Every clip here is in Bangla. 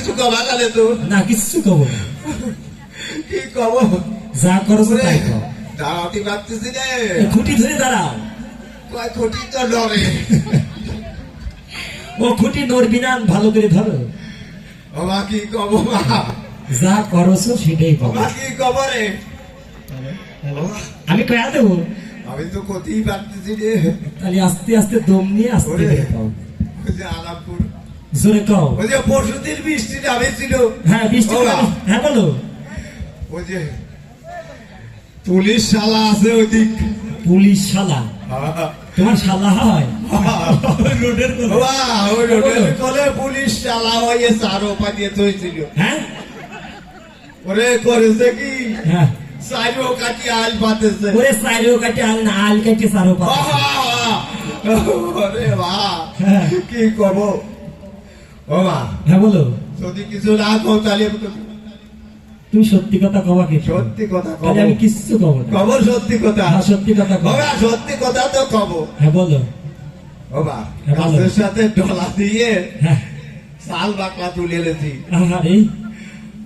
কিছু কবা গেলে তো না কিচ্ছু কব না। কি কব যা করছো তাই কর। দাঁড়াতে পারতেছি রে এই খুঁটি ধরে দাঁড়াও। কয় কোটি তো ডরে ও খুঁটি নড়বি না, ভালো করে ধরো। বাবা কি কব মা যা করছো সেটাই কব। বাবা কি কব রে আমি কয়া দেবো, আমি তো কোথায় পারতেছি রে তাহলে আস্তে আস্তে দম নিয়ে আস্তে ওরে। করে কও। ওই যে আলামপুর জোরে কও। ওই যে পরশুদিন বৃষ্টি নামেছিল হ্যাঁ বৃষ্টি ওরা। হ্যাঁ বলো। ওই যে পুলিশ শালা আছে ওদিক পুলিশ শালা, তোমার শালা হয় রোডের কোলে। ওই রোডের কোলে পুলিশ শালা হয়ে চারো পাঠিয়ে থইছিল হ্যাঁ ওরে করেছে কি হ্যাঁ সাইডো কাটি আল পাতেছে ওরে সাইরেও কাটে আল না, আল কাটে সারো পাতা। ওরে বা হ্যাঁ। কি কব ও মা হ্যাঁ বলো। যদি কিছু না কও তাহলে তুমি সত্যি কথা কবা কি? সত্যি কথা কব তাহলে আমি কিচ্ছু কব না। কব সত্যি কথা হ্যাঁ, সত্যি কথা কব। বাবা সত্যি কথা তো কব হ্যাঁ বলো। বাবা হ্যাঁ, বলো। গাছের সাথে ডলা দিয়ে হ্যাঁ শাল বাকলা তুলে এনেছি আরে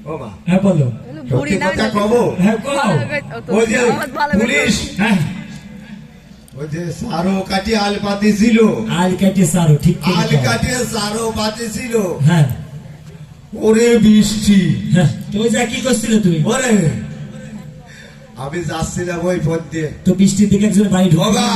বাবা হ্যাঁ বলো। সত্যি কথা কব হ্যাঁ কও। ওই যে পুলিশ হ্যাঁ ওই যে সারো কাটি আল পাতি ছিল আল কাটে সারো, ঠিক করে আল কও। কাটিয়ে সারো পাতি ছিল হ্যাঁ ওরে বৃষ্টি হ্যাঁ তুই যা কি করছিলে তুই? ওরে আমি যাচ্ছিলাম ওই পথ দিয়ে তো বৃষ্টির দিকে একজন বাড়ি ঢুকে বাবা